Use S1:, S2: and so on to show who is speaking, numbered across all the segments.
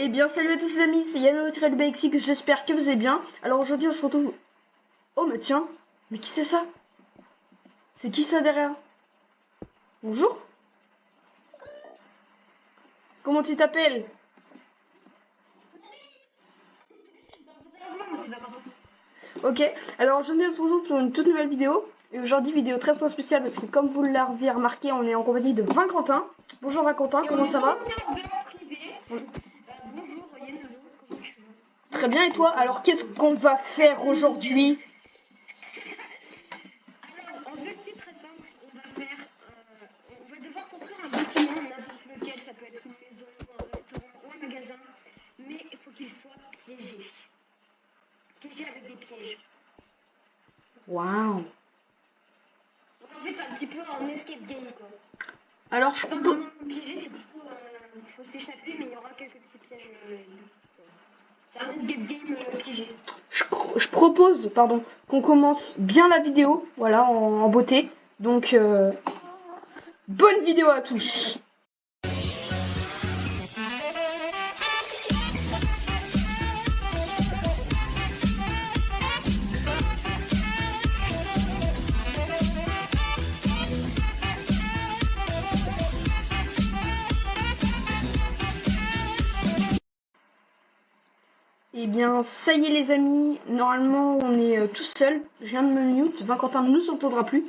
S1: Eh bien salut à tous les amis, c'est Yano-BXX, j'espère que vous allez bien. Alors aujourd'hui on se retrouve... Oh mais tiens, mais qui c'est ça? C'est qui ça derrière? Bonjour. Comment tu t'appelles? Ok, alors aujourd'hui on se retrouve pour une toute nouvelle vidéo. Et aujourd'hui vidéo très spéciale parce que comme vous l'avez remarqué, on est en compagnie de Valentin. Bonjour Valentin, comment ça va? Très bien, et toi? Alors qu'est-ce qu'on va faire aujourd'hui?
S2: En fait, c'est très simple. On va devoir construire un bâtiment, n'importe lequel. Ça peut être une maison, un restaurant ou un magasin. Mais il faut qu'il soit piégé. Piégé avec des pièges.
S1: Waouh.
S2: Donc en fait, c'est un petit peu un escape game, quoi.
S1: Alors je
S2: Pas
S1: propose...
S2: vraiment piégé, c'est plutôt... faut s'échapper, mais il y aura quelques petits pièges. C'est un escape game piégé.
S1: Je propose, pardon, qu'on commence bien la vidéo, voilà, en beauté. Donc, bonne vidéo à tous. Eh bien, ça y est les amis, normalement on est tout seul. Je viens de me mute, Valentin ne nous entendra plus.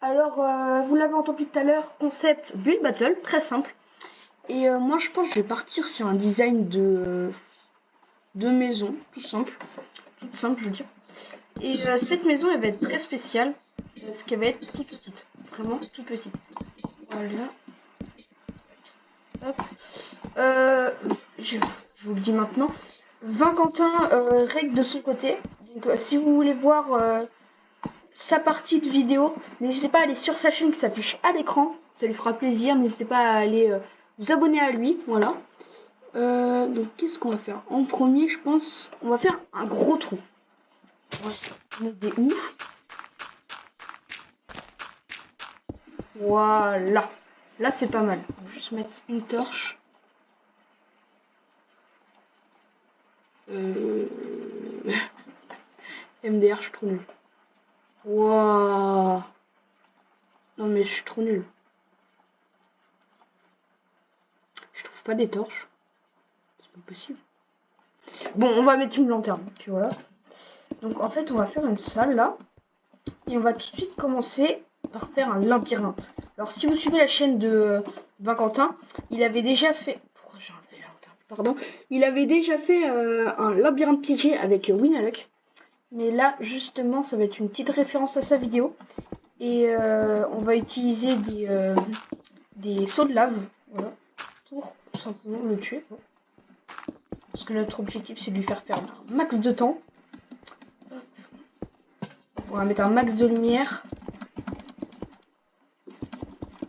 S1: Alors, vous l'avez entendu tout à l'heure, concept Build Battle, très simple. Et moi je pense que je vais partir sur un design de maison, tout simple. Toute simple, je veux dire. Et cette maison, elle va être très spéciale, parce qu'elle va être toute petite. Vraiment toute petite. Voilà. Hop. Je vous le dis maintenant. Valentin règle de son côté. Donc si vous voulez voir sa partie de vidéo, n'hésitez pas à aller sur sa chaîne qui s'affiche à l'écran. Ça lui fera plaisir. N'hésitez pas à aller vous abonner à lui. Voilà. Donc qu'est-ce qu'on va faire? En premier, je pense, on va faire un gros trou. On va mettre des ouf. Voilà. Là, c'est pas mal. On va juste mettre une torche. MDR, je suis trop nul. Waouh. Non, mais je suis trop nul. Je trouve pas des torches. C'est pas possible. Bon, on va mettre une lanterne. Puis voilà. Donc, en fait, on va faire une salle là. Et on va tout de suite commencer par faire un labyrinthe. Alors, si vous suivez la chaîne de Valentin, il avait déjà fait... Pourquoi j'ai enlevé la lanterne? Pardon. Il avait déjà fait un labyrinthe piégé avec Winaluk. Mais là, justement, ça va être une petite référence à sa vidéo. Et on va utiliser des seaux de lave, voilà, pour tout simplement le tuer. Parce que notre objectif, c'est de lui faire perdre un max de temps. On va mettre un max de lumière.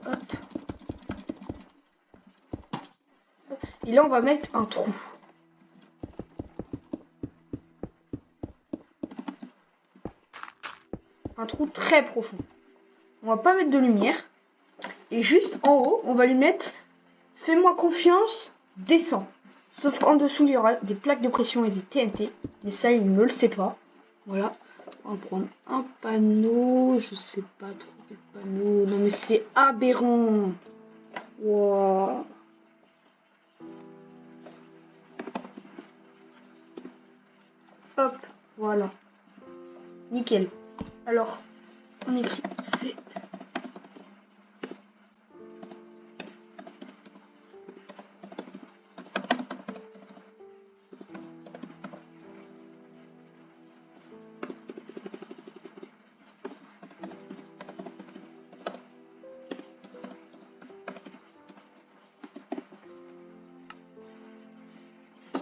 S1: Hop. Et là, on va mettre un trou. Un trou très profond. On va pas mettre de lumière. Et juste en haut, on va lui mettre « Fais-moi confiance, descends ». Sauf qu'en dessous, il y aura des plaques de pression et des TNT. Mais ça, il ne le sait pas. Voilà. On va prendre un panneau. Je sais pas trop quel panneau. Non, mais c'est aberrant. Wow. Hop. Voilà. Nickel. Alors, on écrit fait.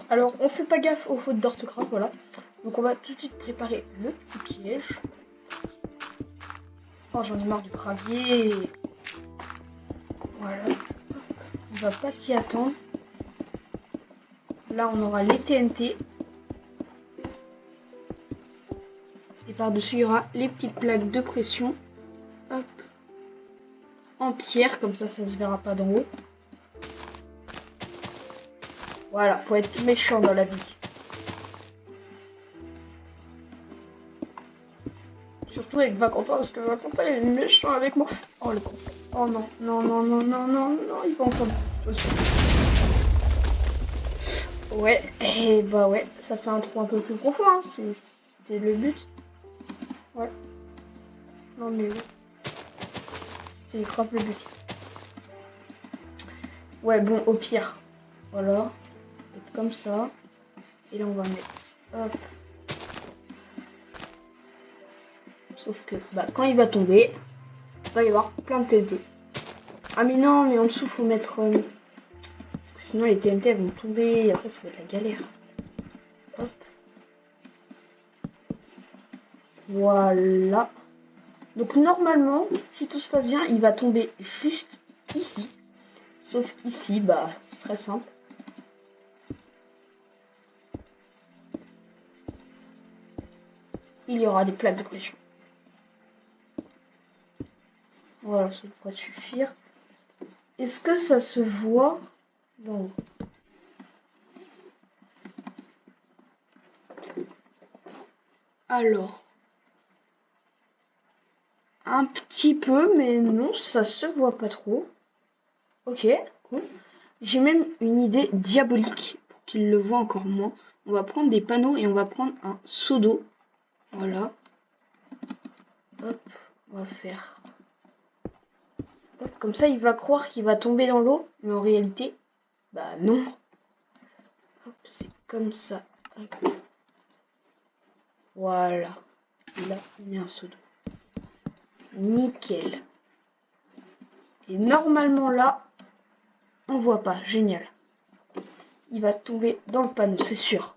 S1: Alors, on fait pas gaffe aux fautes d'orthographe, voilà. Donc, on va tout de suite préparer le petit piège. Oh, j'en ai marre du gravier. Voilà. On va pas s'y attendre. Là, on aura les TNT. Et par-dessus, il y aura les petites plaques de pression. Hop. En pierre, comme ça se verra pas d'en haut. Voilà, faut être méchant dans la vie. Surtout avec Valentin, parce que Valentin il est méchant avec moi. Oh le con. Oh non, non, non, non, non, non, non, il va entendre cette situation. Ouais, et bah ouais, ça fait un trou un peu plus profond, hein. C'était le but. Ouais. Non mais oui. C'était grave le but. Ouais, bon, au pire. Voilà. Être comme ça. Et là, on va mettre. Hop. Sauf que, bah, quand il va tomber, il va y avoir plein de TNT. Ah, mais non, mais en dessous, faut mettre. Parce que sinon, les TNT elles vont tomber. Et après, ça va être la galère. Hop. Voilà. Donc, normalement, si tout se passe bien, il va tomber juste ici. Sauf qu'ici, bah, c'est très simple. Il y aura des plaques de pression. Voilà, ça devrait suffire. Est-ce que ça se voit? Non. Alors. Un petit peu, mais non, ça se voit pas trop. Ok, cool. J'ai même une idée diabolique pour qu'il le voit encore moins. On va prendre des panneaux et on va prendre un seau d'eau. Voilà. Hop, on va faire. Hop, comme ça, il va croire qu'il va tomber dans l'eau, mais en réalité, bah non. Hop, c'est comme ça. Hop. Voilà. Et là, on met un seau d'eau. Nickel. Et normalement là, on voit pas. Génial. Il va tomber dans le panneau, c'est sûr.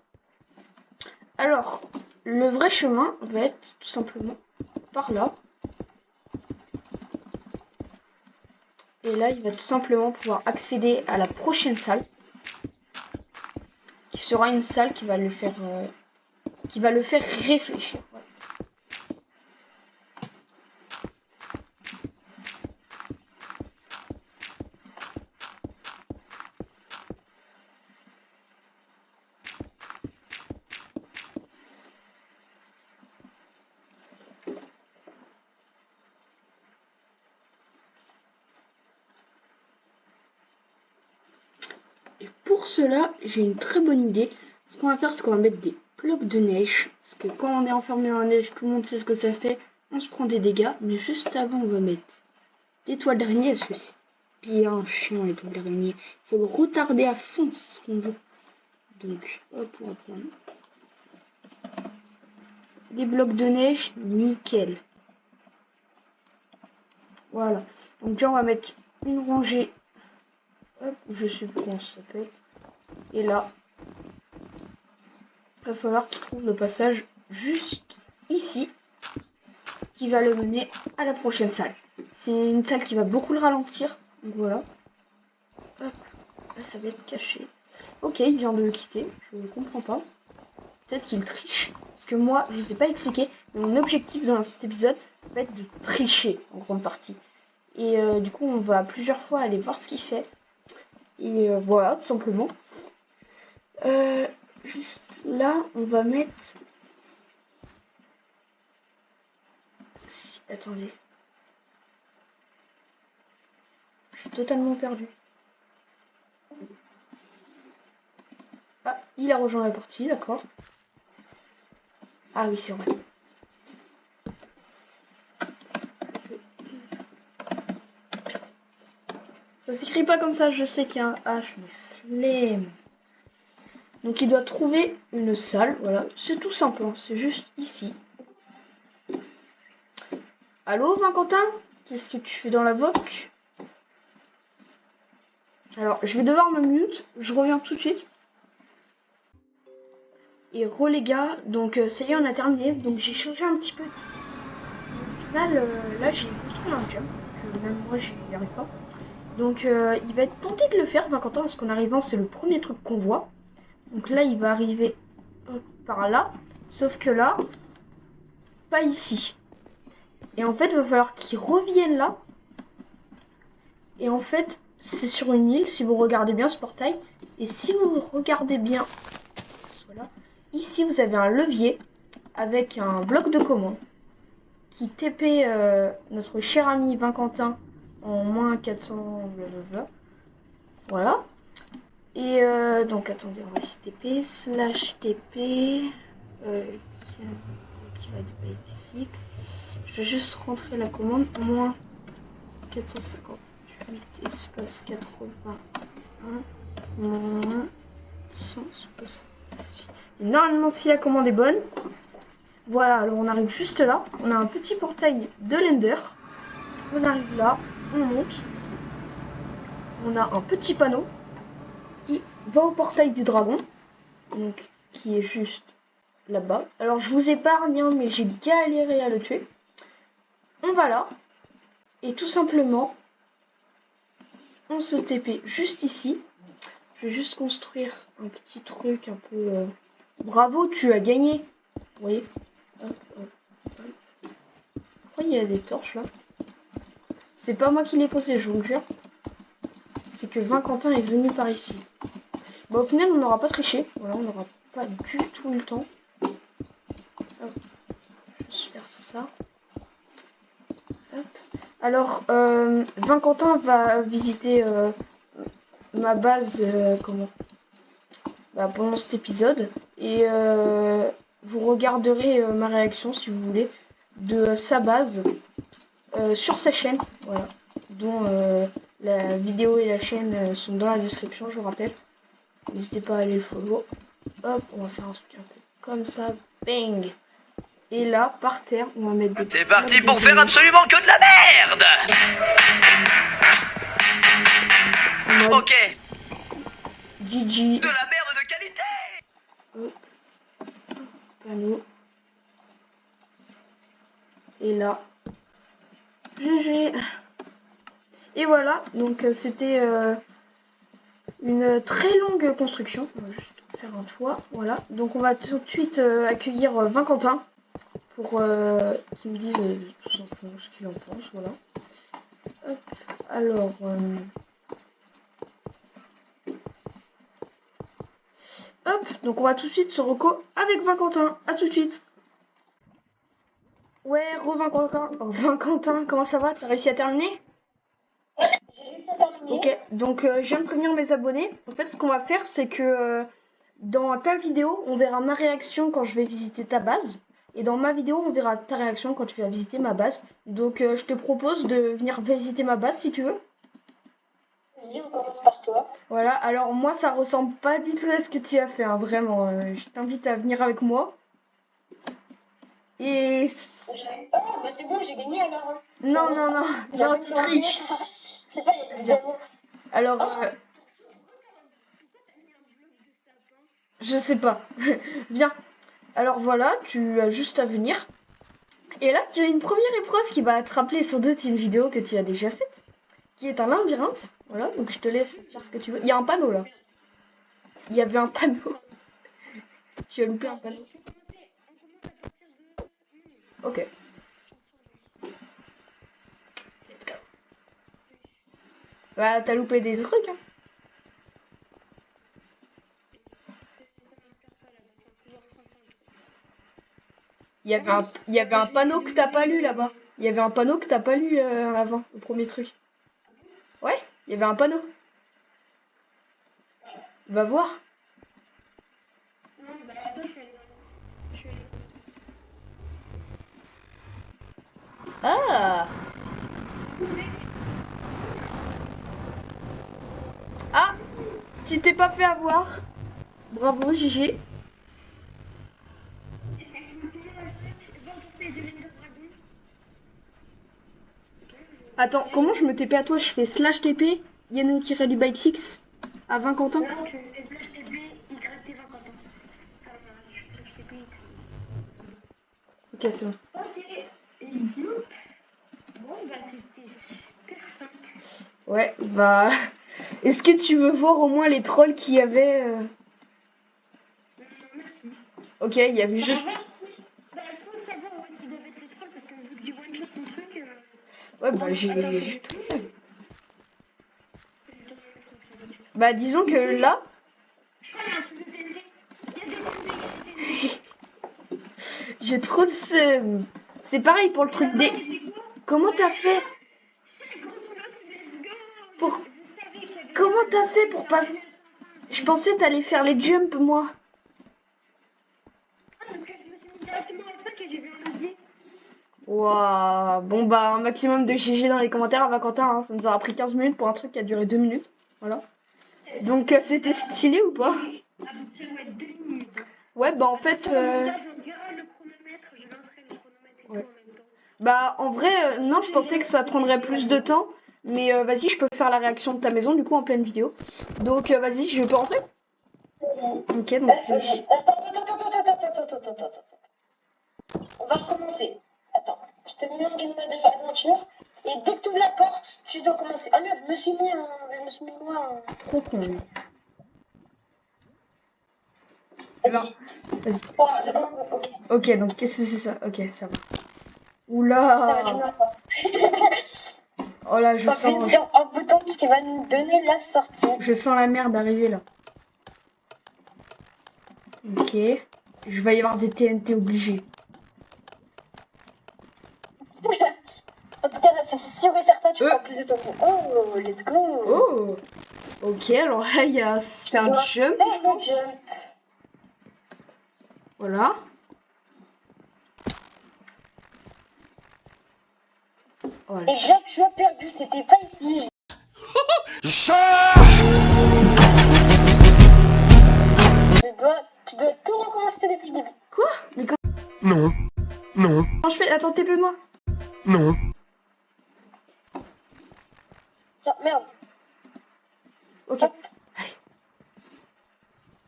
S1: Alors, le vrai chemin va être tout simplement par là. Et là, il va tout simplement pouvoir accéder à la prochaine salle. Qui sera une salle qui va le faire, réfléchir. Voilà. Et pour cela, j'ai une très bonne idée. Ce qu'on va faire, c'est qu'on va mettre des blocs de neige. Parce que quand on est enfermé dans la neige, tout le monde sait ce que ça fait. On se prend des dégâts. Mais juste avant, on va mettre des toiles d'araignée. Parce que c'est bien chiant les toiles d'araignée. Il faut le retarder à fond, c'est ce qu'on veut. Donc, hop, on va prendre des blocs de neige. Nickel. Voilà. Donc déjà, on va mettre une rangée. Hop, je sais plus comment ça s'appelle. Et là, il va falloir qu'il trouve le passage juste ici, qui va le mener à la prochaine salle. C'est une salle qui va beaucoup le ralentir. Donc voilà. Hop, là ça va être caché. Ok, il vient de le quitter. Je ne comprends pas. Peut-être qu'il triche. Parce que moi, je ne sais pas expliquer. Mais mon objectif dans cet épisode va être de tricher en grande partie. Et du coup, on va plusieurs fois aller voir ce qu'il fait. Et voilà, tout simplement. Juste là, on va mettre... Attendez. Je suis totalement perdu. Ah, il a rejoint la partie, d'accord. Ah oui, c'est vrai. Ça s'écrit pas comme ça, je sais qu'il y a un H, mais flemme. Donc il doit trouver une salle, voilà. C'est tout simple, hein. C'est juste ici. Allô, Valentin? Qu'est-ce que tu fais dans la VOC? Alors, je vais devoir me mute, je reviens tout de suite. Et les gars, donc ça y est, on a terminé. Donc j'ai changé un petit peu. Au final, là j'ai construit un jump, que même moi j'y arrive pas. Donc il va être tenté de le faire, Valentin, parce qu'en arrivant, c'est le premier truc qu'on voit. Donc là, il va arriver par là. Sauf que là, pas ici. Et en fait, il va falloir qu'il revienne là. Et en fait, c'est sur une île, si vous regardez bien ce portail. Et si vous regardez bien, voilà, ici vous avez un levier avec un bloc de commande qui TP notre cher ami Vinquentin en moins 400 blablabla. Voilà. Et donc attendez, on va essayer TP slash TP je vais juste rentrer la commande moins 458 espace 81 moins 168. Normalement si la commande est bonne, voilà, alors on arrive juste là, on a un petit portail de l'Ender, on arrive là, on monte, on a un petit panneau, il va au portail du dragon, donc qui est juste là-bas. Alors je vous épargne, hein, mais j'ai galéré à le tuer. On va là, et tout simplement, on se TP juste ici. Je vais juste construire un petit truc un peu... Bravo, tu as gagné. Vous voyez, hop, hop, hop. Pourquoi il y a des torches là? C'est pas moi qui l'ai posé, je vous le jure. C'est que Vinquentin est venu par ici. Bon, au final, on n'aura pas triché. Voilà, on n'aura pas du tout le temps. Hop. Je vais juste faire ça. Hop. Alors, Vinquentin va visiter ma base pendant cet épisode. Et vous regarderez ma réaction, si vous voulez, de sa base sur sa chaîne. Voilà. Dont la vidéo et la chaîne sont dans la description, je vous rappelle. N'hésitez pas à aller le follow. Hop, on va faire un truc un peu comme ça. Bang! Et là, par terre, on va mettre des...
S3: C'est parti pour faire absolument que de la merde! Ok.
S1: GG.
S3: De la merde de qualité!
S1: Hop. Panneau. Et là. GG. Et voilà, donc c'était une très longue construction. On va juste faire un toit, voilà. Donc on va tout de suite accueillir Vinquentin pour qu'il me dise tout simplement ce qu'il en pense, voilà. Hop. Alors, hop, donc on va tout de suite se reco avec Vinquentin. À tout de suite. Ouais, Vinquentin, comment ça va? T'as réussi à terminer? Ok, donc je viens de prévenir mes abonnés. En fait, ce qu'on va faire, c'est que dans ta vidéo, on verra ma réaction quand je vais visiter ta base. Et dans ma vidéo, on verra ta réaction quand tu vas visiter ma base. Donc je te propose de venir visiter ma base si tu veux.
S2: Vas-y, on commence par toi.
S1: Voilà, alors moi, ça ressemble pas du tout à ce que tu as fait, hein, vraiment. Je t'invite à venir avec moi. Et...
S2: Oh, bah c'est bon, j'ai gagné alors. Hein.
S1: Non, non, non, non, tu triches.
S2: Je sais pas, il y a des amours.
S1: Alors, je sais pas. Viens. Alors voilà, tu as juste à venir. Et là, tu as une première épreuve qui va te rappeler sans doute une vidéo que tu as déjà faite, qui est un labyrinthe. Voilà, donc je te laisse faire ce que tu veux. Il y a un panneau là. Il y avait un panneau. Tu as loupé un panneau. Ok. Let's go. Bah, t'as loupé des trucs, hein. Il y avait un panneau que t'as pas lu là-bas. Il y avait un panneau que t'as pas lu avant, le premier truc. Ouais, il y avait un panneau. Va voir.
S2: Non, bah attends, je vais...
S1: Ah. Ah, tu t'es pas fait avoir. Bravo, GG. Attends, comment je me TP à toi? Je fais slash TP Yannou-Byte6 à Vinquentin.
S2: Non, tu fais slash TP, YT Vinquentin. Slash TP.
S1: Ok, c'est bon.
S2: Ok, idiot. Bon, bah c'était super simple.
S1: Ouais, bah... Est-ce que tu veux voir au moins les trolls qu'il y avait
S2: Non, merci.
S1: Ok, il y avait juste...
S2: Merci. Bah, faut savoir où est-ce qu'ils doivent être les trolls parce que vu que du one-shot ton truc...
S1: Ouais, bah j'ai tout fait. Bah disons que là,
S2: Je crois qu'il y a un truc de TNT. Il y a des TNT.
S1: J'ai trop le seum. C'est pareil pour le truc des... Comment t'as fait pour... Comment t'as fait pour pas... Je pensais t'allais faire les jumps, moi.
S2: Parce que je me suis mis directement avec ça que j'ai vu un levier.
S1: Waouh. Bon bah un maximum de GG dans les commentaires à Valentin, hein. Ça nous aura pris 15 minutes pour un truc qui a duré 2 minutes. Voilà. Donc c'était stylé ou pas?
S2: Ah, putain, ouais, 2 minutes.
S1: Ouais bah en fait...
S2: Je verrai le chronomètre, je lancerai le chronomètre et tout en même temps.
S1: Bah en vrai non, je pensais que ça prendrait plus de temps. Mais vas-y, je peux faire la réaction de ta maison du coup en pleine vidéo. Donc vas-y, je peux rentrer? Ok, donc
S4: Attends. On va recommencer. Attends, je te mets en game mode aventure. Et dès que tu ouvres la porte, tu dois commencer. Ah merde, je me suis mis moi en...
S1: trop con.
S4: Vas-y.
S1: Vas-y.
S4: 3, 2, 1, ok.
S1: Ok, donc qu'est-ce que c'est ça? Ok, ça va.
S4: Ça va, tu
S1: Oula.
S4: meurs pas.
S1: Oh là, je
S4: Appuie
S1: sens
S4: sur un bouton qui va nous donner la sortie.
S1: la merde arriver là. Ok. Je vais y avoir des TNT obligés.
S4: En tout cas, là, c'est sûr et certain, tu prends plus de temps. Oh, let's go.
S1: Oh. Ok, alors là, il y a... c'est un jump, je pense.
S4: Jump.
S1: Voilà. Oh,
S4: Et bien, tu as perdu, c'était pas ici. Tu dois tout recommencer depuis le début.
S1: quoi? Mais
S5: Non. Non.
S1: comment je fais? Attends, TP-moi.
S5: Non.
S4: Tiens, merde.
S1: Ok.
S4: Hop.
S1: Allez.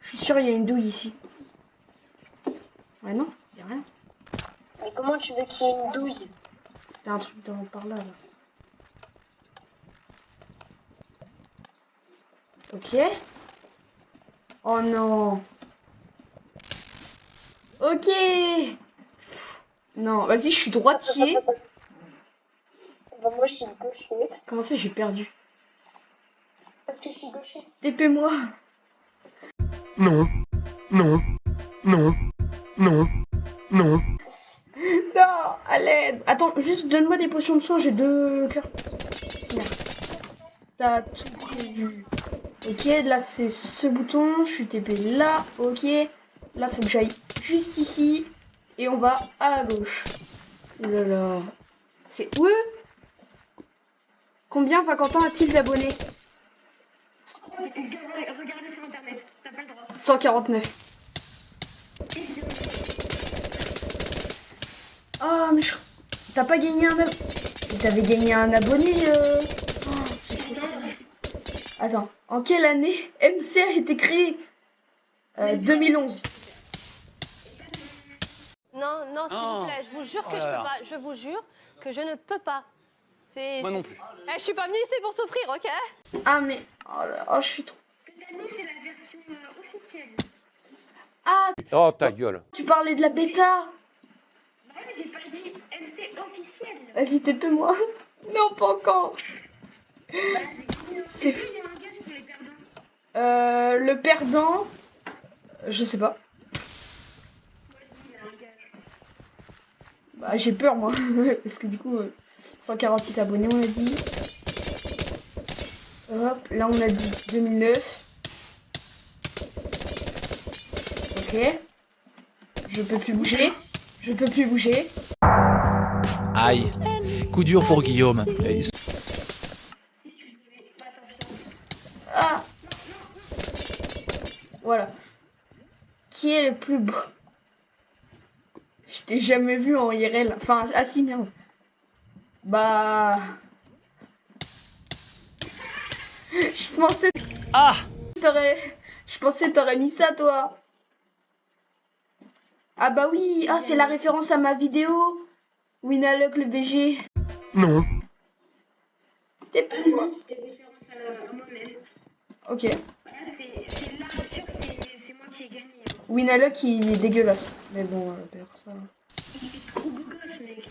S1: Je suis sûr il y a une douille ici. Ouais, non, il y a rien.
S4: Mais comment tu veux qu'il y ait une douille?
S1: C'était un truc dans par là. Ok. Oh non. Ok. Non, vas-y, je suis droitier.
S4: Bah, moi, je suis gaucher.
S1: Comment ça, j'ai perdu?
S4: Parce que je suis gaucher.
S1: TP-moi.
S5: Non. Non. Non. Non. Non.
S1: Non, à l'aide. Attends, juste donne-moi des potions de soin, j'ai 2 cœurs. Merde. T'as tout prévu. Ok, là c'est ce bouton, je suis TP là, ok. Là faut que j'aille juste ici. Et on va à gauche. Oh là là. C'est où? Combien Valentin a-t-il d'abonnés?
S2: Regardez sur internet, t'as pas le droit.
S1: 149. Oh mais je... T'as pas gagné un abonné? T'avais gagné un abonné Oh, c'est trop ça. Attends, en quelle année MC a été créé? 2011.
S6: Non, non, s'il vous plaît, je vous jure que je peux pas. Je vous jure que je ne peux pas.
S7: Moi non plus.
S6: Eh, je suis pas venue ici pour souffrir, ok?
S1: Ah mais... Oh là, oh, je suis trop...
S2: Ce que t'as mis, c'est la version officielle.
S1: Ah,
S8: Oh ta gueule.
S1: tu parlais de la bêta.
S2: Bah ouais, j'ai pas dit MC officiel.
S1: Vas-y, TP-moi. Non, pas encore. C'est...
S2: Il y a un gage pour les perdants.
S1: Le perdant... Je sais pas.
S2: Il y a un gage.
S1: Bah j'ai peur moi. Parce que du coup... 148 abonnés on a dit. Hop, là on a dit 2009. Ok. Je peux plus bouger. Je peux plus bouger.
S9: Aïe, coup dur pour Guillaume.
S1: Ah. Voilà. Qui est le plus beau? Je t'ai jamais vu en IRL. Enfin, ah si, merde. Bah... Je pensais...
S9: Ah!
S1: Je pensais que t'aurais mis ça, toi. Ah bah oui, ah c'est la référence à ma vidéo. Winaloc le BG.
S5: Non.
S1: T'es plus moi.
S2: C'est référence à moi-même.
S1: Ok.
S2: Voilà, c'est là, sûr, c'est moi qui ai gagné.
S1: Winaloc il est dégueulasse. Mais bon, ça...
S2: Il est trop beau gosse, mec.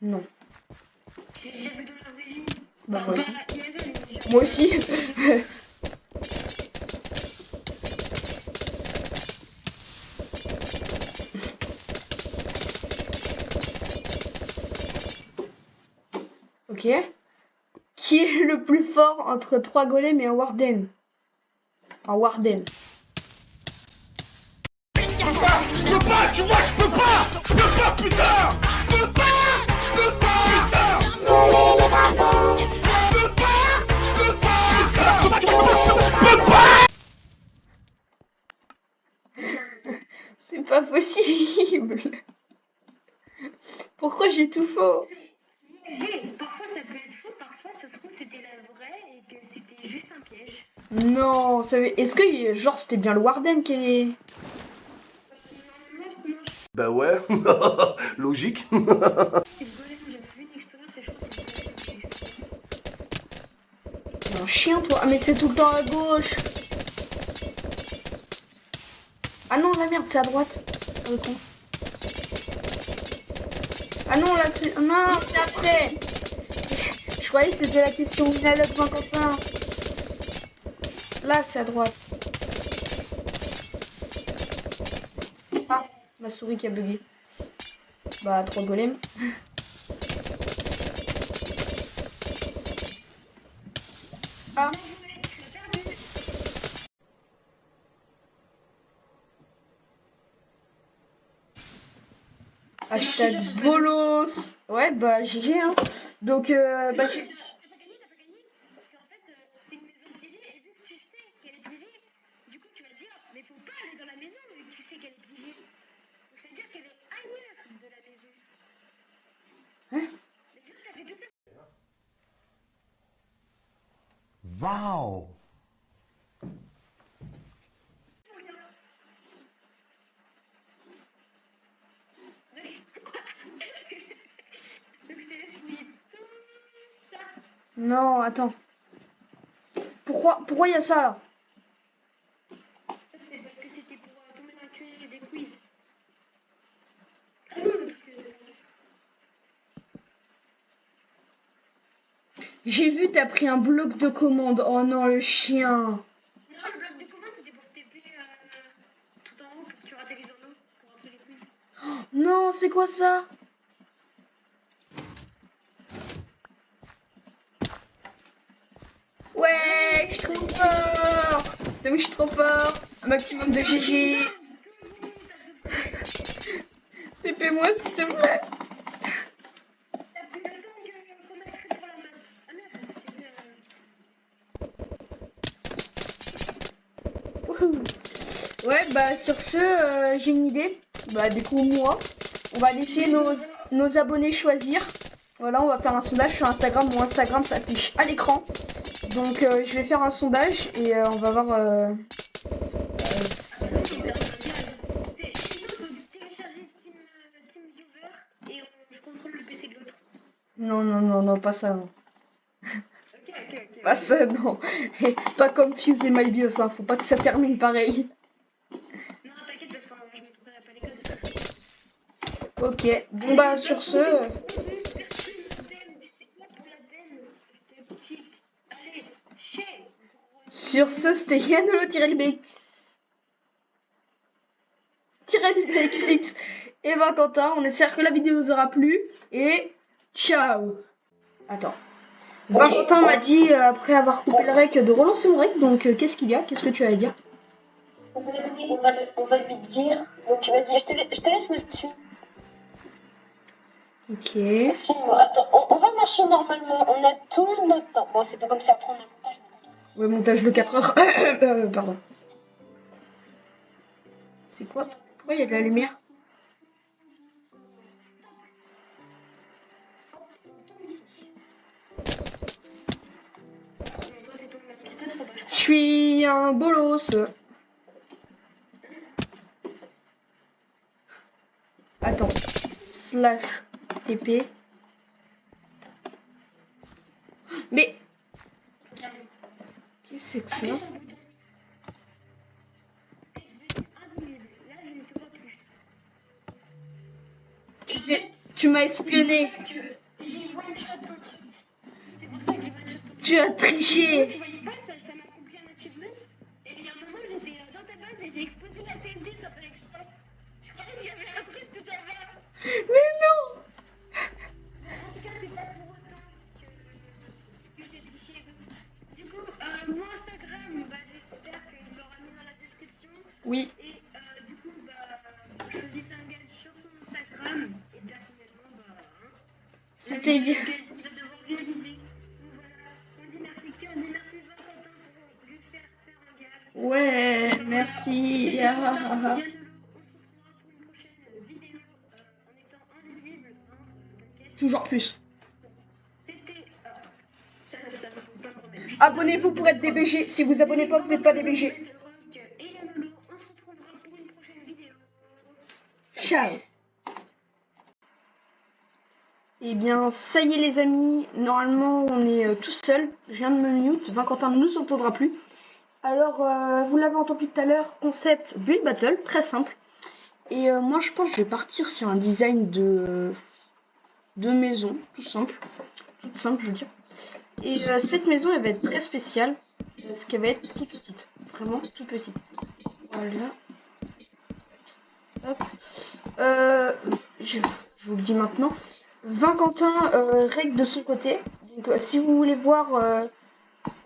S1: Non.
S2: J'ai vu dans la vraie vie.
S1: Bah moi aussi.
S2: Il y avait une-
S1: Moi aussi. Ok. Qui est le plus fort entre 3 golems et un warden? Un warden.
S5: Je peux pas, tu vois, je peux pas, putain, je peux pas, putain,
S1: C'est pas possible. Pourquoi j'ai tout faux?
S2: Parfois ça peut être faux, parfois ça se trouve c'était la vraie et que c'était juste un piège.
S1: Non, est-ce que genre c'était bien le warden qui est...
S5: Bah ouais, logique.
S2: C'est le golem, j'ai fait une expérience et je pense que c'est le
S1: T'es un chien toi. Ah mais c'est tout le temps à gauche. Ah non la merde c'est à droite. Ah, le con. Ah non là c'est... Non c'est après. Je croyais que c'était la question finale de Valentin. Là c'est à droite. Ah, ma souris qui a bugué. Bah 3 golems. Ah. Hashtag bolos. Ouais bah GG hein. Donc bah j'ai...
S2: T'as pas gagné parce qu'en fait c'est une maison piégée et vu que tu sais qu'elle est piégée, du coup tu vas te dire mais faut pas aller dans la maison vu que tu sais qu'elle est piégée. Donc ça veut dire qu'elle est ailleurs de la maison.
S1: Hein?
S2: Mais là t'as fait tout ça.
S5: Waouh.
S2: Donc je te laisse fouiller tout ça.
S1: Non attends. Pourquoi il y a ça là?
S2: Ça c'est parce que c'était pour tomber dans le cul des quiz. Ah non, le truc,
S1: J'ai vu t'as pris un bloc de commande. Oh non le chien.
S2: Non, le bloc de commande c'était pour TP tout en haut pour que tu rates les journaux pour rentrer les quiz.
S1: Non c'est quoi ça? Ouais je suis trop fort. Non mais je suis trop fort. Un maximum de GG. TP-moi s'il te plaît.
S2: T'as plus le temps qu'on a écrit pour la map. Ah merde, c'était
S1: Wouhou. Ouais bah sur ce j'ai une idée. Bah du coup moi on va laisser nos abonnés choisir. Voilà on va faire un sondage sur Instagram. Mon Instagram s'affiche à l'écran. Donc je vais faire un sondage et on va voir
S2: sinon faut télécharger TeamViewer et je contrôle le PC de l'autre.
S1: Non pas ça non.
S2: Ok.
S1: Pas ça non. Et pas comme Fuse et MyBios hein. Faut pas que ça termine pareil.
S2: Non, t'inquiète parce que je me trouverai pas les codes.
S1: Ok. Bon bah sur ce...
S2: Allez, chez.
S1: Sur ce, c'était Yanolo-BX et Valentin. On espère que la vidéo vous aura plu. Et ciao. Attends. Valentin m'a dit, après avoir coupé le rec, de relancer mon rec. Donc, qu'est-ce qu'il y a? Qu'est-ce que tu as à dire?
S4: On va lui dire. Donc vas-y, je te laisse me suivre.
S1: Ok.
S4: Suis-moi. Attends, on va marcher normalement. On a tout notre temps. Bon, c'est pas comme ça. Après, on a le montage, mais t'inquiète.
S1: Ouais, montage de 4 heures. Pardon. C'est quoi? Pourquoi il y a de la lumière? Je suis un bolos. Attends. Slash TP. Mais... Qu'est-ce que c'est que ça? Tu m'as espionné. Tu as triché.
S2: Tu voyais pas, ça m'a accompli un achievement. Et il y a un moment, j'étais dans ta base et j'ai explosé la TNT sans faire exprès. Je croyais qu'il y avait un truc tout en bas.
S1: Mais non.
S2: En tout cas, c'est pas pour autant que...
S1: Oui.
S2: Et du coup, bah, choisissez un gars sur son Instagram. Et personnellement, bah,
S1: C'était...
S2: il va devoir réaliser. Donc voilà, on dit merci qui? On dit merci Valentin pour lui faire un gage.
S1: Ouais,
S2: Voilà.
S1: merci.
S2: C'est
S1: Ah,
S2: Valentin,
S1: ah, ah.
S2: Yann Lolo. On se retrouvera pour une prochaine vidéo en étant invisible. Hein, t'inquiète.
S1: Toujours plus.
S2: C'était. Ça ne faut pas promettre.
S1: Abonnez-vous pour être DBG. Si vous abonnez pas, vous n'êtes pas DBG.
S2: Et Yann Lolo, on se retrouvera pour une prochaine vidéo.
S1: Ciao. Eh bien, ça y est les amis, normalement on est tout seul. Je viens de me mute, Valentin ne nous entendra plus. Alors, vous l'avez entendu tout à l'heure, concept build battle, très simple. Et moi je pense que je vais partir sur un design de maison, tout simple. Toute simple je veux dire. Et cette maison elle va être très spéciale, parce qu'elle va être toute petite. Vraiment toute petite. Voilà. Hop. Je vous le dis maintenant. Valentin règle de son côté. Donc si vous voulez voir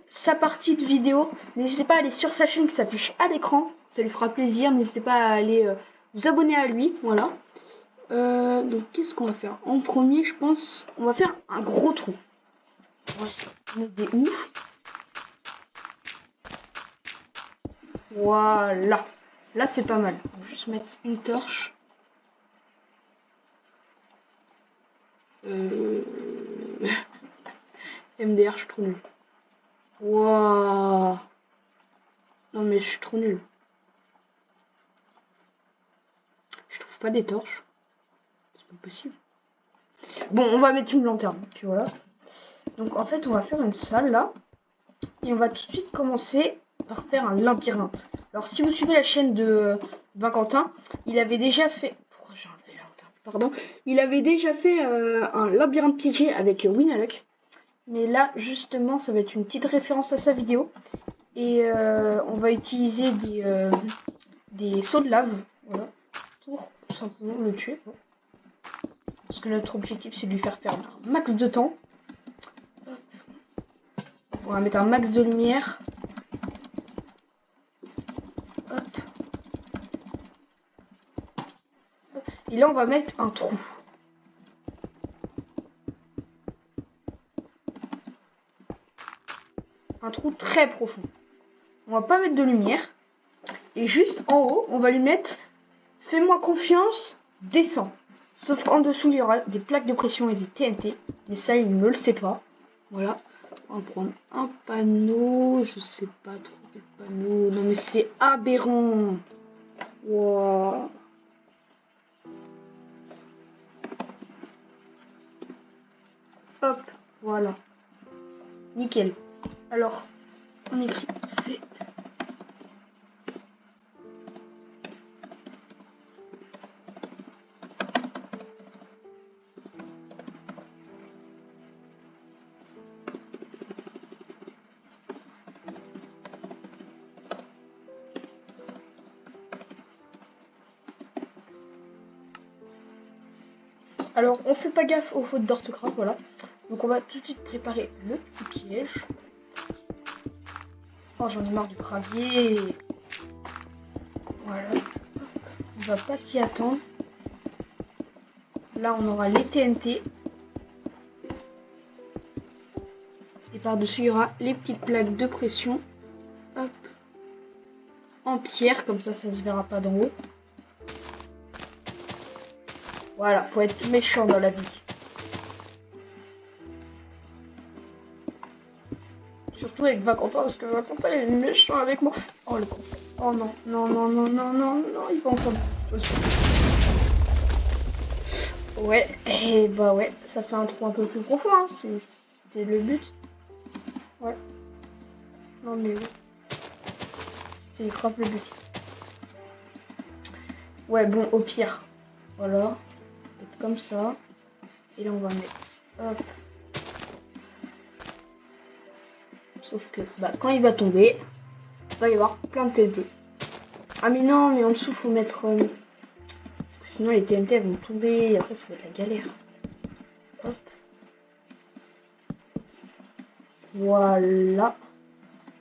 S1: sa partie de vidéo, n'hésitez pas à aller sur sa chaîne qui s'affiche à l'écran. Ça lui fera plaisir. N'hésitez pas à aller vous abonner à lui. Voilà. Donc qu'est-ce qu'on va faire? En premier, je pense, on va faire un gros trou. On va mettre des ouf. Voilà. Là c'est pas mal. On va juste mettre une torche. MDR, je suis trop nul. Waouh. Non mais je suis trop nul. Je trouve pas des torches. C'est pas possible. Bon, on va mettre une lanterne. Puis voilà. Donc en fait, on va faire une salle là. Et on va tout de suite commencer par faire un labyrinthe. Alors si vous suivez la chaîne de Valentin, il avait déjà fait... Pourquoi j'ai enlevé la lanterne? Pardon. Il avait déjà fait un labyrinthe piégé avec Winaluk. Mais là, justement, ça va être une petite référence à sa vidéo. Et on va utiliser des seaux de lave. Voilà. Pour tout simplement le tuer. Parce que notre objectif, c'est de lui faire perdre un max de temps. On va mettre un max de lumière. Hop. Et là, on va mettre un trou. Un trou très profond. On va pas mettre de lumière. Et juste en haut, on va lui mettre « Fais-moi confiance, descends ». Sauf qu'en dessous, il y aura des plaques de pression et des TNT. Mais ça, il ne le sait pas. Voilà. On va prendre un panneau. Je sais pas trop quel panneau. Non mais c'est aberrant. Wow. Hop. Voilà. Nickel. Alors, on écrit fait. Alors, on fait pas gaffe aux fautes d'orthographe, voilà. Donc, on va tout de suite préparer le petit piège. Oh, j'en ai marre du gravier. Voilà. On va pas s'y attendre. Là, on aura les TNT. Et par-dessus, il y aura les petites plaques de pression. Hop. En pierre, comme ça se verra pas d'en haut. Voilà, faut être méchant dans la vie. Surtout avec Valentin, parce que Valentin est méchant avec moi. Oh le con. Oh non, non, non, non, non, non, non, il va entendre cette situation. Ouais, et bah ouais, ça fait un trou un peu plus profond, hein. C'était le but. Ouais. Non mais oui. C'était grave le but. Ouais, bon, au pire. Voilà. Comme ça. Et là, on va mettre... Hop. Sauf que, bah, quand il va tomber, il va y avoir plein de TNT. Ah mais non, mais en dessous, faut mettre... parce que sinon, les TNT vont tomber. Et après, ça va être la galère. Hop. Voilà.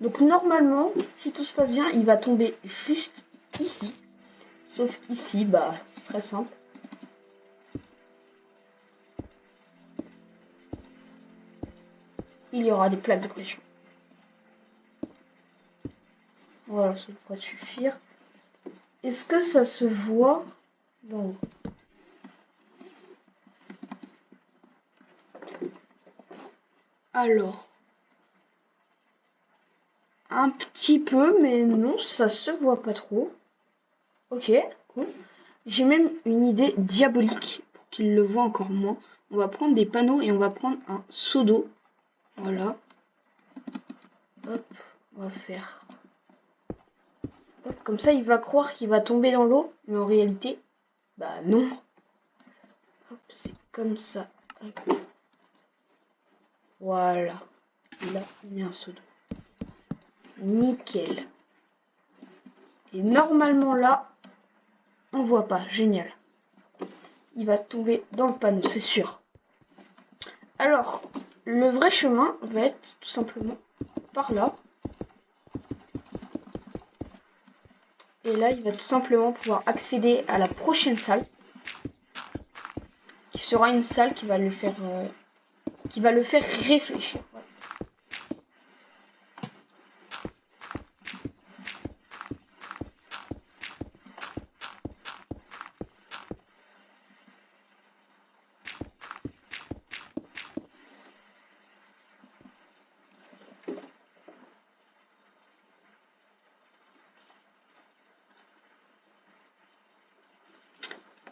S1: Donc, normalement, si tout se passe bien, il va tomber juste ici. Sauf qu'ici, bah, c'est très simple. Il y aura des plaques de pression. Voilà, ça devrait suffire. Est-ce que ça se voit? Non. Alors. Un petit peu, mais non, ça se voit pas trop. Ok, cool. J'ai même une idée diabolique pour qu'il le voit encore moins. On va prendre des panneaux et on va prendre un seau d'eau. Voilà. Hop, on va faire. Hop, comme ça, il va croire qu'il va tomber dans l'eau, mais en réalité, bah non. Hop, c'est comme ça. Hop. Voilà. Là, on met un seau d'eau. Nickel. Et normalement là, on voit pas. Génial. Il va tomber dans le panneau, c'est sûr. Alors, le vrai chemin va être tout simplement par là. Et là, il va tout simplement pouvoir accéder à la prochaine salle. Qui sera une salle qui va le faire, réfléchir. Voilà.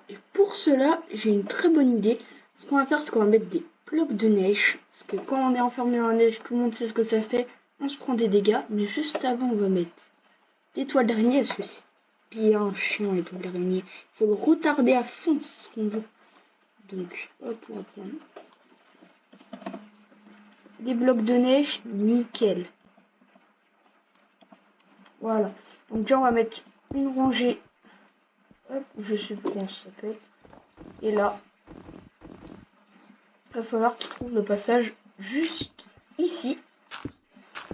S1: Et pour cela, j'ai une très bonne idée. Ce qu'on va faire, c'est qu'on va mettre des blocs de neige. Parce que quand on est enfermé dans la neige, tout le monde sait ce que ça fait. On se prend des dégâts. Mais juste avant, on va mettre des toiles d'araignée. Parce que c'est bien chiant les toiles d'araignée. Il faut le retarder à fond, c'est ce qu'on veut. Donc, hop, on va prendre des blocs de neige. Nickel. Voilà. Donc déjà, on va mettre une rangée. Hop, je sais pas comment ça s'appelle. Et là, il va falloir qu'il trouve le passage juste ici,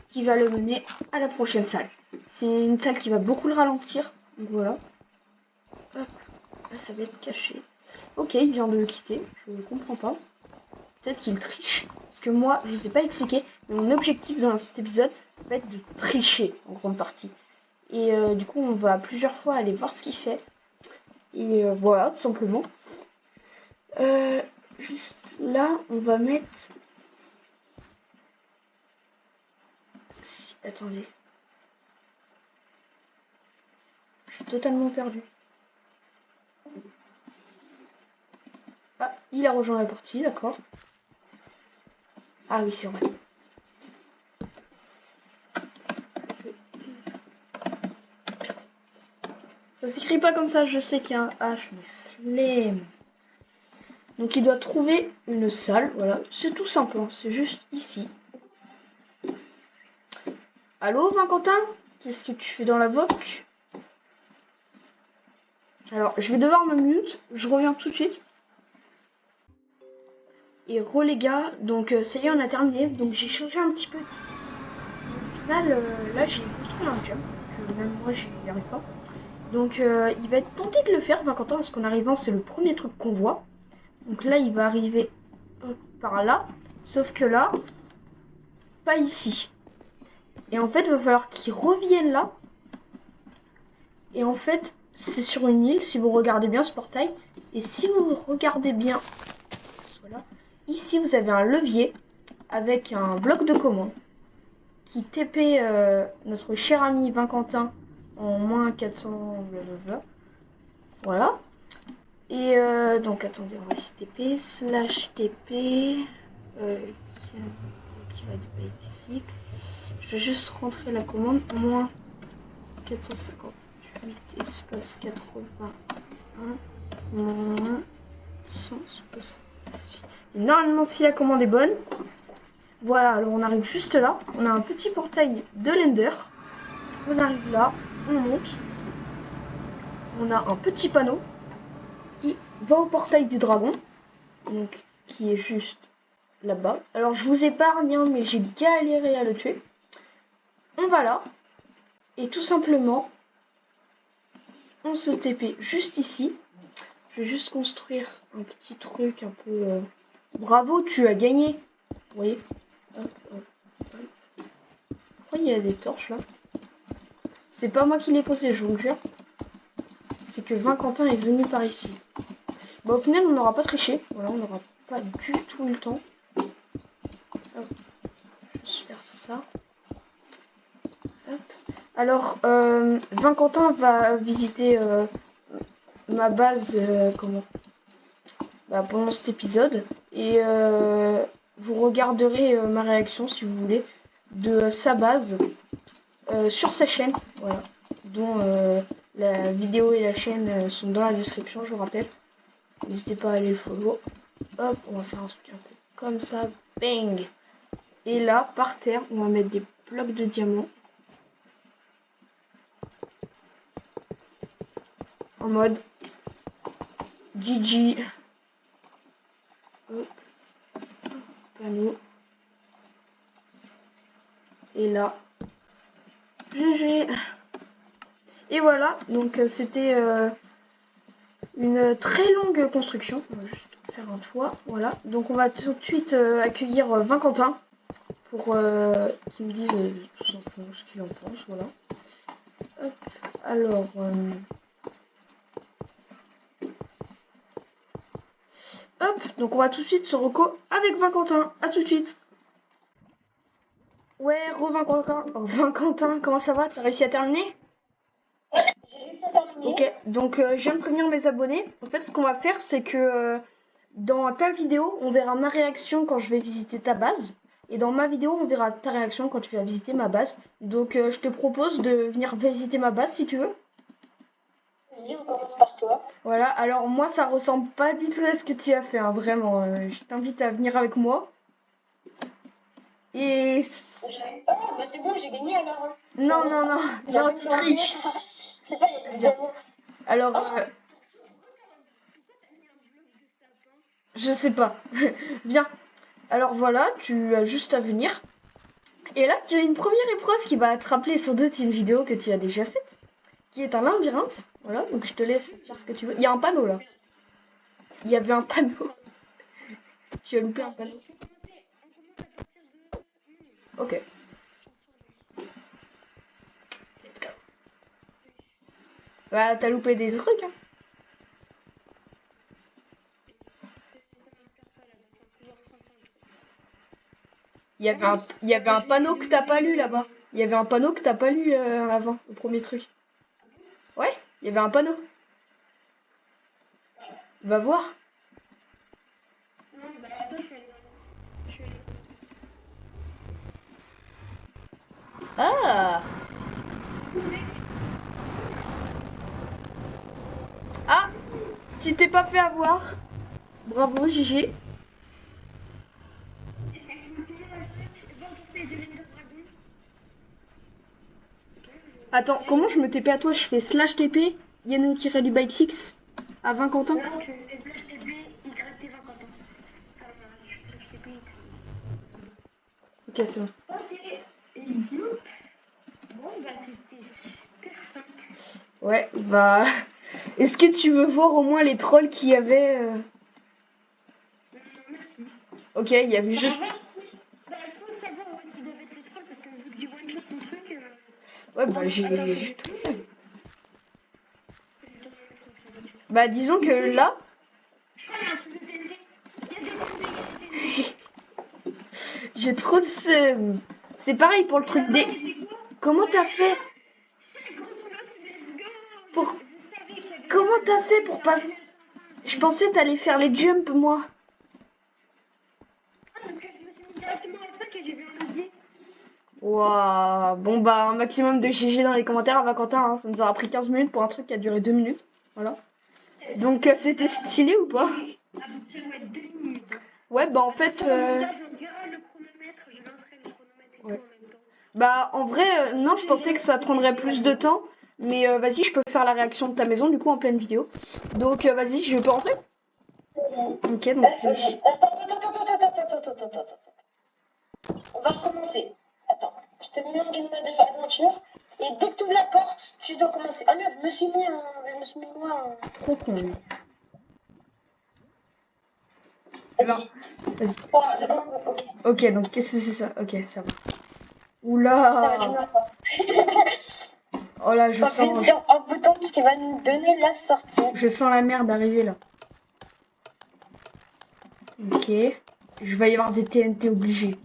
S1: qui va le mener à la prochaine salle. C'est une salle qui va beaucoup le ralentir. Donc voilà. Hop, là ça va être caché. Ok, il vient de le quitter. Je ne comprends pas. Peut-être qu'il triche. Parce que moi, je ne sais pas expliquer. Mais mon objectif dans cet épisode va être de tricher en grande partie. Et du coup, on va plusieurs fois aller voir ce qu'il fait. Et voilà, tout simplement. Juste là, on va mettre... Attendez. Je suis totalement perdu. Ah, il a rejoint la partie, d'accord. Ah oui, c'est vrai. Ça s'écrit pas comme ça, je sais qu'il y a un H, mais flemme. Donc il doit trouver une salle, voilà. C'est tout simple, hein. C'est juste ici. Allô, Valentin? Qu'est-ce que tu fais dans la VOC? Alors, je vais devoir me mute. Je reviens tout de suite. Et les gars, donc ça y est, on a terminé. Donc j'ai changé un petit peu. Au final, là j'ai construit un jump. Que même moi, j'y arrive pas. Donc il va être tenté de le faire, Valentin, parce qu'en arrivant, c'est le premier truc qu'on voit. Donc là, il va arriver par là. Sauf que là, pas ici. Et en fait, il va falloir qu'il revienne là. Et en fait, c'est sur une île, si vous regardez bien ce portail. Et si vous regardez bien, voilà, ici vous avez un levier avec un bloc de commande qui TP notre cher ami Valentin en moins 400 blablabla. Voilà. Et donc attendez, on va essayer TP slash TP qui va du page 6. Je vais juste rentrer la commande moins 458 espace 81 moins 168. Et normalement, si la commande est bonne, voilà, alors on arrive juste là. On a un petit portail de l'Ender. On arrive là, on monte. On a un petit panneau. Il va au portail du dragon, donc qui est juste là-bas. Alors je vous épargne, hein, mais j'ai galéré à le tuer. On va là. Et tout simplement, on se TP juste ici. Je vais juste construire un petit truc un peu... Bravo, tu as gagné. Vous voyez? Hop, hop, hop. Pourquoi il y a des torches là? C'est pas moi qui l'ai posé, je vous le jure. C'est que Quentin est venu par ici. Bon, au final, on n'aura pas triché. Voilà, on n'aura pas du tout le temps. Hop. Je vais juste faire ça. Hop. Alors, Quentin va visiter ma base pendant cet épisode. Et vous regarderez ma réaction, si vous voulez, de sa base sur sa chaîne. Voilà. Dont la vidéo et la chaîne sont dans la description, je vous rappelle. N'hésitez pas à aller le follow. Hop, on va faire un truc un peu comme ça. Bang! Et là, par terre, on va mettre des blocs de diamants. En mode GG. Hop. Panneau. Et là. GG. Et voilà, donc c'était une très longue construction. On va juste faire un toit, voilà. Donc on va tout de suite accueillir Quentin pour qu'il me dise tout simplement ce qu'il en pense, voilà. Hop. Alors, hop, donc on va tout de suite se reco avec Quentin. À tout de suite. Ouais, Quentin, comment ça va? T'as réussi à terminer?
S4: J'ai réussi à terminer.
S1: Ok, donc je viens de prévenir mes abonnés. En fait, ce qu'on va faire, c'est que dans ta vidéo, on verra ma réaction quand je vais visiter ta base. Et dans ma vidéo, on verra ta réaction quand tu vas visiter ma base. Donc je te propose de venir visiter ma base si tu veux.
S4: Vas-y, on commence par toi.
S1: Voilà, alors moi, ça ressemble pas du tout à ce que tu as fait, hein, vraiment. Je t'invite à venir avec moi. Et...
S4: Oh, bah c'est bon, j'ai gagné alors.
S1: Non, tu triches.
S4: Je sais pas, il y a des diamants.
S1: Alors, je sais pas. Viens. Alors voilà, tu as juste à venir. Et là, tu as une première épreuve qui va te rappeler sans doute une vidéo que tu as déjà faite, qui est un labyrinthe. Voilà, donc je te laisse faire ce que tu veux. Il y a un panneau là. Il y avait un panneau. Tu as loupé un panneau. Ok. Let's go. Bah, t'as loupé des trucs, hein. Il y avait un panneau que t'as pas lu là-bas. Il y avait un panneau que t'as pas lu avant, le premier truc. Ouais, il y avait un panneau. Va voir. Ah! Ah! Tu t'es pas fait avoir. Bravo, GG. Attends, comment je me TP à toi? Je fais slash TP Yannou-du-Bike6 à Quentin.
S2: Non, tu laisses slash TP, YT 20 Quentin. Slash TP.
S1: Ok, c'est bon.
S2: Ok, et youp. Bon, bah c'était super simple.
S1: Ouais, bah... Est-ce que tu veux voir au moins les trolls qu'il y avait
S2: Non, merci.
S1: Ok, il y avait juste...
S2: Bah, faut savoir où est-ce qu'ils doivent être les trolls parce que vu que du one-shot ton truc...
S1: Ouais, bah j'ai tout fait. Bah disons que là...
S2: Je crois qu'il y a un truc de TNT. Il y a des TNT.
S1: J'ai trop le seum. C'est pareil pour le truc des... Comment t'as fait pour... Comment t'as fait pour pas... Je pensais t'allais faire les jumps, moi.
S2: Ah, parce que je me suis mis directement avec ça que j'ai vu un levier.
S1: Waouh. Bon bah un maximum de GG dans les commentaires à Quentin, hein. Ça nous aura pris 15 minutes pour un truc qui a duré 2 minutes. Voilà. Donc c'était stylé ou pas?
S2: Ah, ça doit être 2 minutes.
S1: Ouais, bah en fait...
S2: Je verrai le chronomètre, je lancerai le chronomètre et tout en même temps.
S1: Bah en vrai, non, je pensais que ça prendrait plus de temps. Mais vas-y, je peux faire la réaction de ta maison du coup en pleine vidéo. Donc vas-y, je peux rentrer? Ok, donc...
S4: Attends. On va recommencer. Attends, je te mets en game mode aventure. Et dès que tu ouvres la porte, tu dois commencer. Ah merde, je me suis je me suis mis moi.
S1: Trop con. lui.
S4: Vas-y.
S1: Vas-y.
S4: 3, 2, 1, ok.
S1: Ok, donc qu'est-ce que c'est ça? Ok, ça va.
S4: Ça va, je
S1: Oula.
S4: meurs pas.
S1: Oh là, je
S4: Appuie
S1: sens
S4: sur un bouton qui va nous donner la sortie.
S1: la merde arriver là. Ok. Je vais y avoir des TNT obligés.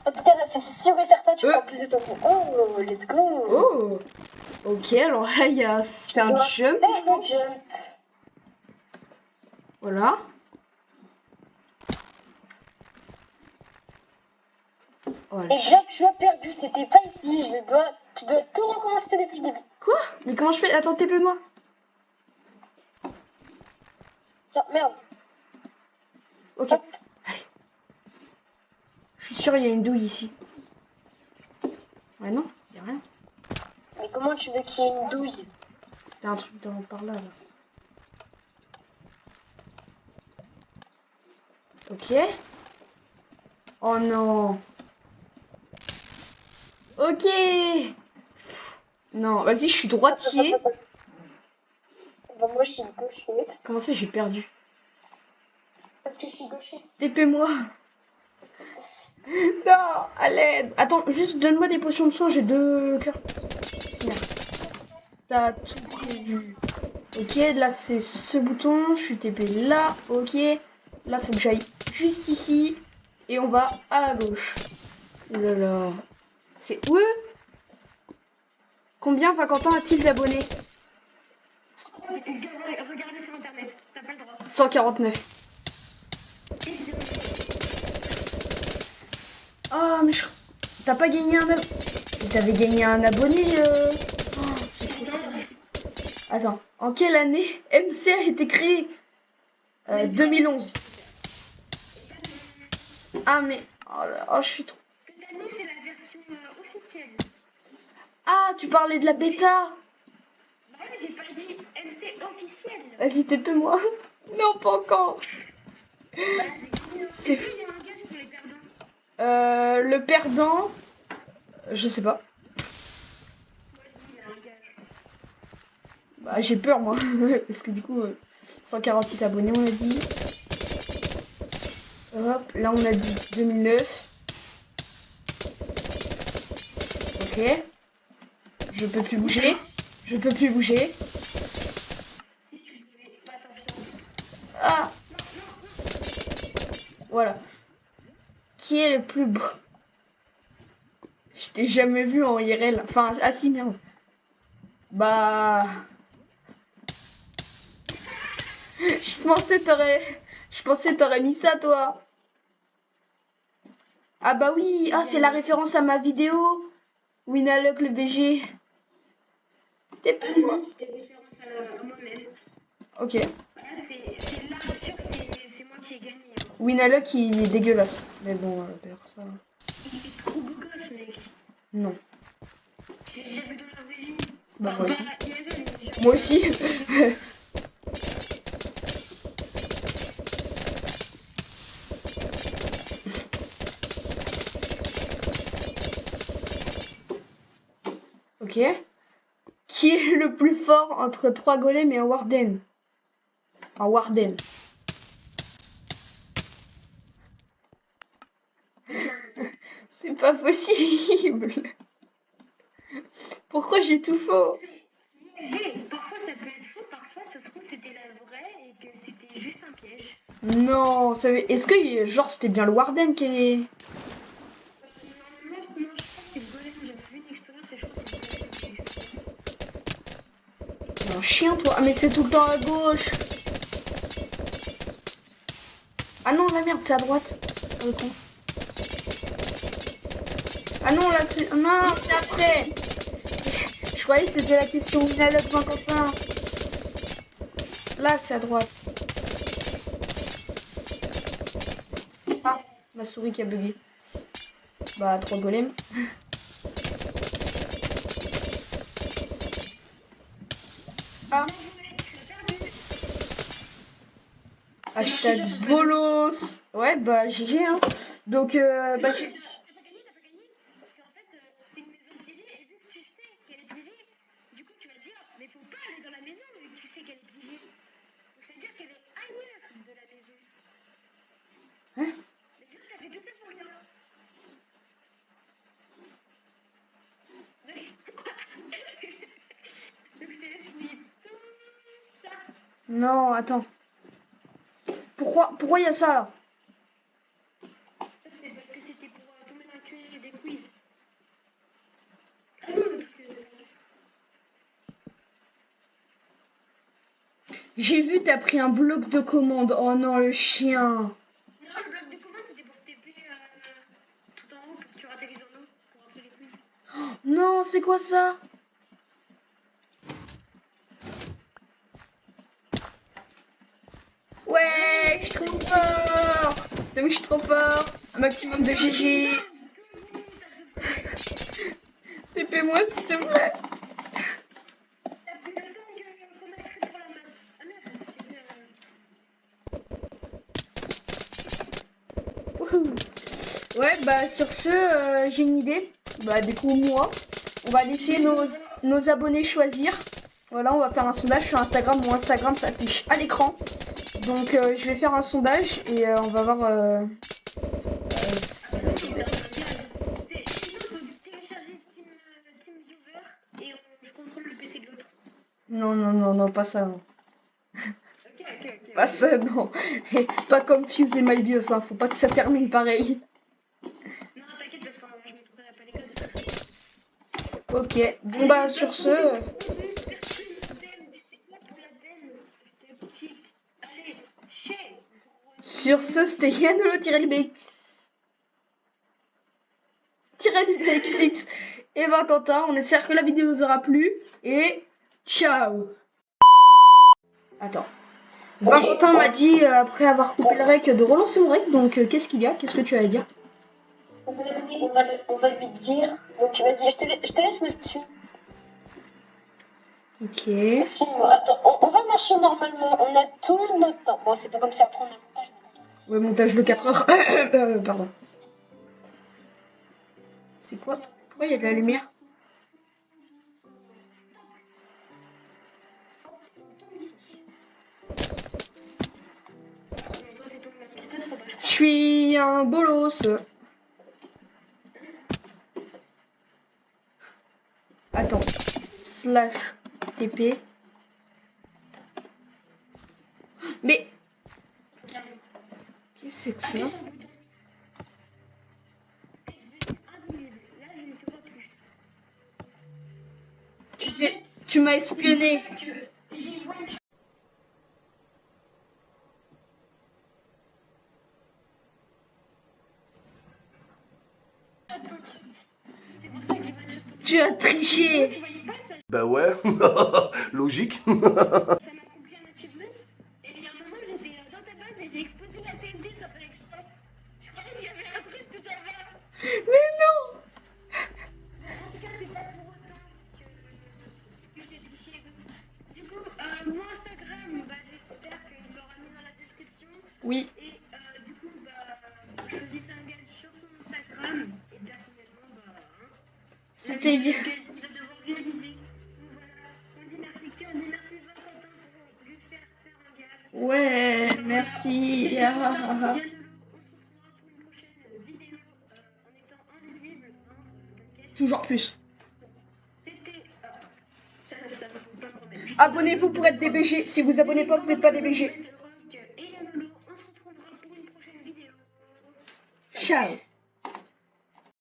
S4: En tout cas, là, c'est sûr et certain, tu
S1: Euh.
S4: prends plus de temps. Oh, let's go.
S1: Oh. Ok, alors là, c'est un jump, je pense. Voilà. Voilà.
S4: Et bien, tu as perdu, c'était pas ici. Tu dois tout recommencer depuis le début.
S1: Quoi? Mais comment je fais? Attends, TP-moi.
S4: Tiens, merde.
S1: Ok.
S4: Hop.
S1: Allez. Je suis sûre il y a une douille ici. Ouais, non, il y a rien.
S4: Mais comment tu veux qu'il y ait une douille?
S1: C'était un truc par là. Ok. Oh non. Ok. Non, vas-y, je suis droitier.
S4: Bah, moi, je suis gaucher.
S1: Comment ça, j'ai perdu?
S4: Parce que je suis gaucher.
S1: TP-moi. Non, à l'aide. Attends, juste donne-moi des potions de soin, j'ai 2 cœurs. Merde. T'as tout prévu. Ok, là c'est ce bouton, je suis TP là, ok. Là faut que j'aille juste ici. Et on va à gauche. Oh là là. C'est où? Combien Valentin a-t-il d'abonnés?
S2: Regardez sur internet, t'as pas le droit.
S1: 149. Oh mais t'as pas gagné un abonné. T'avais gagné un abonné Oh, j'ai trop ça. Attends, en quelle année MC a été créé? 2011. Ah mais oh, là, oh je suis trop.
S2: Ce que t'as mis, c'est la version officielle.
S1: Ah tu parlais de la bêta.
S2: Bah ouais, j'ai pas dit MC officiel.
S1: Vas-y TP-moi. Non pas encore.
S2: Bah,
S1: C'est
S2: est-ce qu'il y a un gage pour les perdants?
S1: Le perdant. Je sais pas.
S2: Moi, je dis, il y a un gage.
S1: Bah j'ai peur moi. Parce que du coup 148 abonnés on a dit. Hop, là on a dit 2009. Ok. Je peux plus bouger. Je peux plus bouger.
S2: Si tu voulais. Bah, attends,
S1: Ah. Voilà. Qui est le plus beau? Je t'ai jamais vu en IRL. Enfin, ah si, merde. Bah... Je pensais t'aurais mis ça, toi. Ah bah oui. Ah, c'est la référence à ma vidéo. Winalok le BG. T'es plus moi.
S2: c'est référence à moi-même.
S1: Ok.
S2: Là, c'est là, sûr, c'est moi qui ai gagné. Hein.
S1: Winalok, il est dégueulasse. Mais bon, d'ailleurs, ça...
S2: Il est trop beau gosse, mec.
S1: Non.
S2: J'ai vu dans la vraie vie.
S1: Bah, moi aussi.
S2: Il y avait, mais j'ai-
S1: Moi aussi. Ok. Qui est le plus fort entre 3 golems et un warden? Un warden. C'est pas possible. Pourquoi j'ai tout faux?
S2: Parfois ça peut être faux, parfois ça se trouve c'était la vraie et que c'était juste un piège.
S1: Non, est-ce que genre c'était bien le warden qui est...
S2: Non, je crois que c'est le golem, j'avais fait une expérience et je crois que c'est le golem qui est.
S1: Un chien toi. Ah mais c'est tout le temps à gauche. Ah non la merde c'est à droite. Ah, le con. Ah non là c'est... Non c'est après. Je croyais que c'était la question Winalok 51. Là c'est à droite. Ah ma souris qui a bugué. Bah 3 golems. Ah. Hashtag bolos. Ouais bah GG hein. Donc bah j'ai...
S2: T'as pas gagné parce qu'en fait c'est une maison piégée et vu que tu sais qu'elle est piégée,
S1: Non, attends. Pourquoi il y a ça là?
S2: Ça, c'est parce que c'était pour tomber dans le tunnel des quiz. Ah non, le truc.
S1: J'ai vu, t'as pris un bloc de commande. Oh non, le chien.
S2: Non, le bloc de commande, c'était pour TP tout en haut pour que tu rates les zones pour rentrer les quiz.
S1: Non, c'est quoi ça? Ouais, je suis trop fort. T'as vu, je suis trop fort. Un maximum de GG. TP-moi s'il te plaît.
S2: T'as plus le temps qu'on a écrit pour la maths. Ah merde, c'était.
S1: Wouhou. Ouais, bah sur ce, j'ai une idée. Bah du coup, moi, on va laisser nos abonnés choisir. Voilà, on va faire un sondage sur Instagram. Mon Instagram s'affiche à l'écran. Donc je vais faire un sondage et on va voir...
S2: Sinon, faut télécharger TeamViewer et je contrôle le PC de l'autre.
S1: Non, pas ça, non.
S2: Ok.
S1: Pas ça, non. Et pas comme Fuse et MyBios, hein. Faut pas que ça termine pareil.
S2: Non, t'inquiète parce que je ne trouverai pas les codes.
S1: Ok, bon bah sur ce...
S2: Allez, chez.
S1: Sur ce, c'était Yannolo-BX et Valentin. On espère que la vidéo vous aura plu. Et ciao. Attends. Valentin m'a dit, après avoir coupé le rec, de relancer mon rec. Donc qu'est-ce qu'il y a? Qu'est-ce que tu as à dire?
S4: On va lui dire. Donc vas-y, je te laisse me suivre.
S1: Ok.
S4: Suis-moi. Attends, on va marcher normalement. On a tout notre temps. Bon, c'est pas comme ça après on a le montage, mais t'inquiète.
S1: Ouais, montage de 4 heures. Pardon. C'est quoi? Pourquoi il y a de la lumière? Je suis un bolos. Attends. Slash TP. Mais... Qu'est-ce que c'est que ça? Tu m'as espionné. Tu as triché.
S5: Bah ouais, logique.
S2: Ça m'a accompli un achievement. Et il y a un moment, j'étais dans ta base et j'ai explosé la TNT sans faire exprès. Je croyais qu'il y avait un truc tout en bas.
S1: Mais non.
S2: En tout cas, c'est pas pour autant que j'ai triché. Du coup, mon Instagram, bah, j'espère qu'il l'aura mis dans la description.
S1: Oui.
S2: Et du coup, bah, choisissez un gars sur son Instagram. Et personnellement, bah,
S1: C'était...
S2: il va devoir réaliser. Donc voilà, on dit merci qui? On dit merci Valentin pour lui faire un gage.
S1: Ouais, merci.
S2: Yann Lolo, on se retrouvera pour une prochaine vidéo en étant invisible. T'inquiète.
S1: Toujours plus.
S2: C'était. Ça ne faut pas me remettre.
S1: Abonnez-vous pour être DBG. Si vous abonnez pas, vous n'êtes pas DBG.
S2: Et Yann Lolo, on se retrouvera pour une prochaine vidéo.
S1: Ciao.